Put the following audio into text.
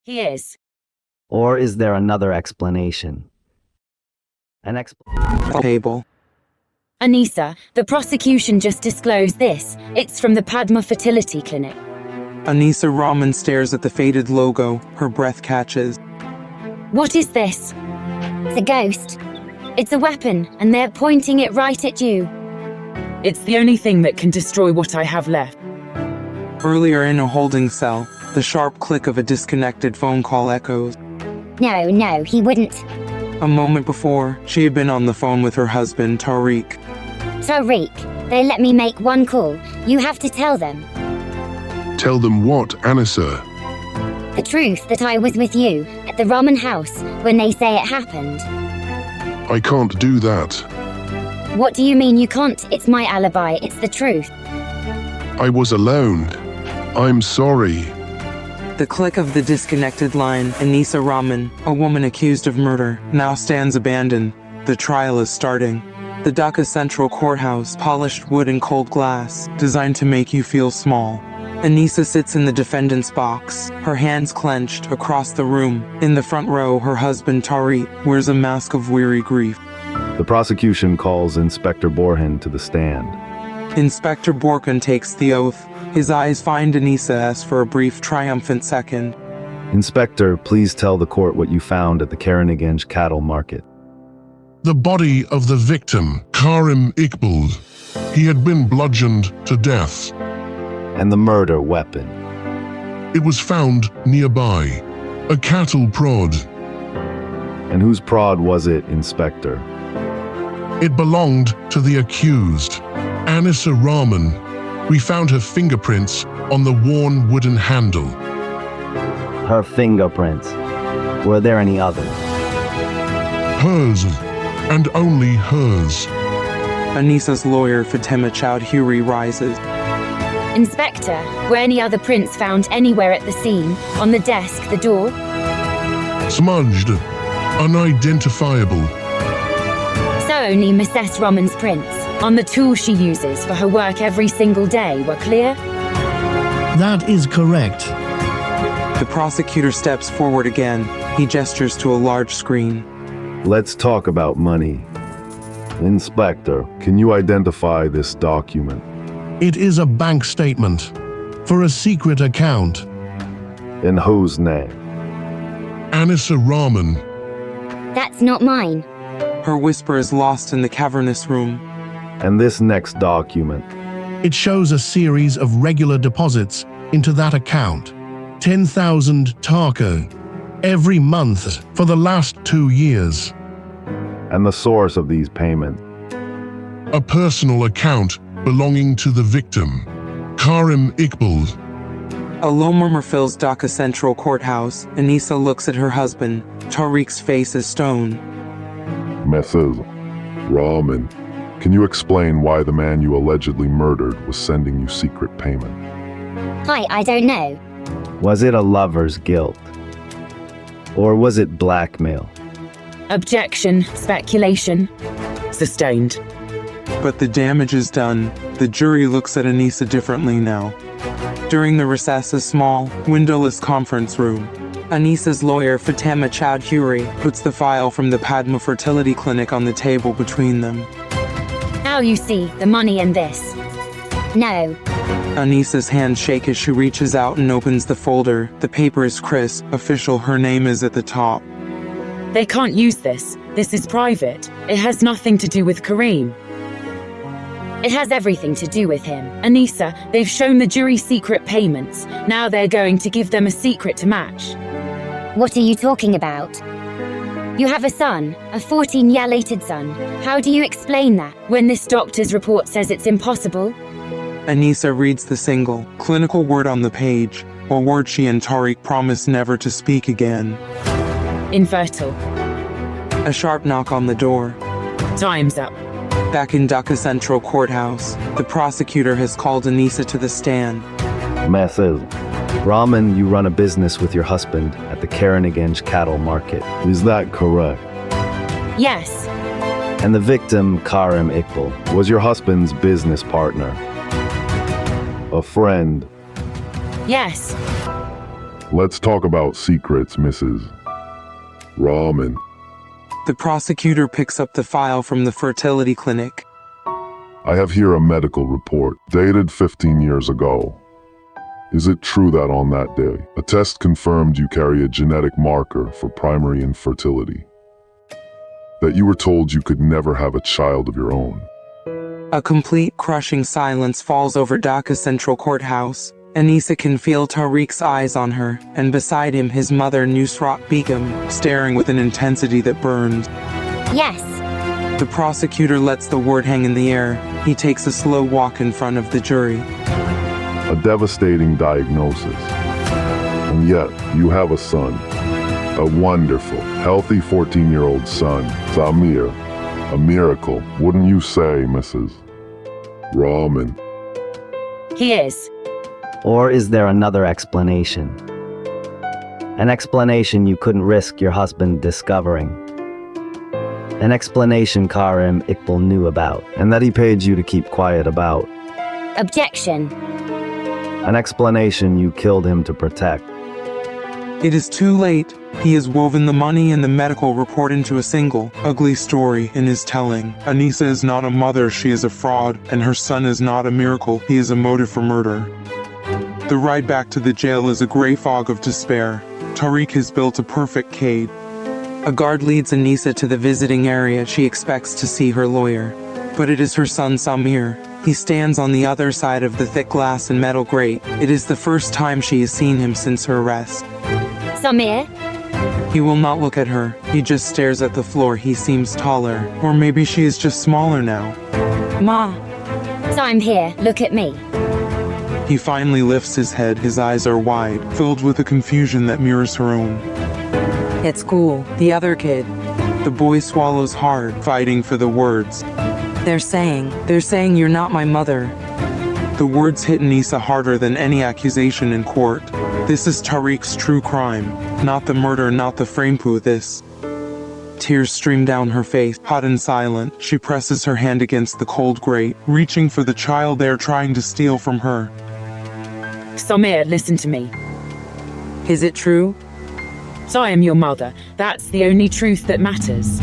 He is. Or is there another explanation? Table. Anissa, the prosecution just disclosed this. It's from the Padma Fertility Clinic. Anissa Rahman stares at the faded logo. Her breath catches. What is this? It's a ghost. It's a weapon, and they're pointing it right at you. It's the only thing that can destroy what I have left. Earlier in a holding cell, the sharp click of a disconnected phone call echoes. No, he wouldn't. A moment before, she had been on the phone with her husband, Tariq. Tariq, they let me make one call. You have to tell them. Tell them what, Anissa? The truth that I was with you at the Rahman house when they say it happened. I can't do that. What do you mean you can't? It's my alibi. It's the truth. I was alone. I'm sorry. The click of the disconnected line. Anissa Rahman, a woman accused of murder, now stands abandoned. The trial is starting. The Dhaka Central Courthouse, polished wood and cold glass, designed to make you feel small. Anissa sits in the defendant's box, her hands clenched, across the room. In the front row, her husband Tariq wears a mask of weary grief. The prosecution calls Inspector Borhan to the stand. Inspector Borhan takes the oath. His eyes find Anissa as for a brief, triumphant second. Inspector, please tell the court what you found at the Karanganj cattle market. The body of the victim, Karim Iqbal. He had been bludgeoned to death. And the murder weapon. It was found nearby. A cattle prod. And whose prod was it, Inspector? It belonged to the accused, Anissa Rahman. We found her fingerprints on the worn wooden handle. Her fingerprints. Were there any others? Hers, and only hers. Anissa's lawyer, Fatima Chowdhury, rises. Inspector, were any other prints found anywhere at the scene? On the desk, the door? Smudged, unidentifiable. So only Mrs. Rahman's prints on the tool she uses for her work every single day were clear? That is correct. The prosecutor steps forward again. He gestures to a large screen. Let's talk about money. Inspector, can you identify this document? It is a bank statement for a secret account. In whose name? Anissa Rahman. That's not mine. Her whisper is lost in the cavernous room. And this next document? It shows a series of regular deposits into that account. 10,000 taka every month for the last 2 years. And the source of these payments? A personal account belonging to the victim, Karim Iqbal. A low murmur fills Dhaka Central Courthouse. Anissa looks at her husband. Tariq's face is stone. Mrs. Rahman, can you explain why the man you allegedly murdered was sending you secret payment? I don't know. Was it a lover's guilt? Or was it blackmail? Objection, speculation. Sustained. But the damage is done. The jury looks at Anissa differently now. During the recess, a small, windowless conference room. Anissa's lawyer, Fatima Chowdhury, puts the file from the Padma Fertility Clinic on the table between them. Now you see the money and this. No. Anissa's hands shake as she reaches out and opens the folder. The paper is crisp, official. Her name is at the top. They can't use this. This is private. It has nothing to do with Kareem. It has everything to do with him. Anissa, they've shown the jury secret payments. Now they're going to give them a secret to match. What are you talking about? You have a son, a 14-year-old son. How do you explain that When this doctor's report says it's impossible? Anissa reads the single, clinical word on the page, a word she and Tariq promise never to speak again. Infertile. A sharp knock on the door. Time's up. Back in Dhaka Central Courthouse, the prosecutor has called Anissa to the stand. Mrs. Rahman, you run a business with your husband at the Karanganj cattle market. Is that correct? Yes. And the victim, Karim Iqbal, Was your husband's business partner? A friend? Yes. Let's talk about secrets, Mrs. Rahman. The prosecutor picks up the file from the fertility clinic. I have here a medical report dated 15 years ago. Is it true that on that day, a test confirmed you carry a genetic marker for primary infertility? That you were told you could never have a child of your own? A complete crushing silence falls over Dhaka Central Courthouse. Anisa can feel Tariq's eyes on her, and beside him his mother Nusrat Begum, staring with an intensity that burns. Yes. The prosecutor lets the word hang in the air. He takes a slow walk in front of the jury. A devastating diagnosis. And yet, you have a son. A wonderful, healthy 14-year-old son, Samir. A miracle, wouldn't you say, Mrs. Rahman? He is. Or is there another explanation? An explanation you couldn't risk your husband discovering. An explanation Karim Iqbal knew about, and that he paid you to keep quiet about. Objection. An explanation you killed him to protect. It is too late. He has woven the money and the medical report into a single, ugly story in his telling. Anisa is not a mother, she is a fraud, and her son is not a miracle, he is a motive for murder. The ride back to the jail is a gray fog of despair. Tariq has built a perfect cage. A guard leads Anisa to the visiting area. She expects to see her lawyer. But it is her son Samir. He stands on the other side of the thick glass and metal grate. It is the first time she has seen him since her arrest. Samir? He will not look at her. He just stares at the floor. He seems taller. Or maybe she is just smaller now. Ma. So I'm here, look at me. He finally lifts his head. His eyes are wide, filled with a confusion that mirrors her own. It's cool, the other kid. The boy swallows hard, fighting for the words. They're saying you're not my mother. The words hit Anisa harder than any accusation in court. This is Tariq's true crime. Not the murder, not the framepu, this. Tears stream down her face, hot and silent. She presses her hand against the cold grate, reaching for the child they are trying to steal from her. Samir, listen to me. Is it true? So I am your mother. That's the only truth that matters.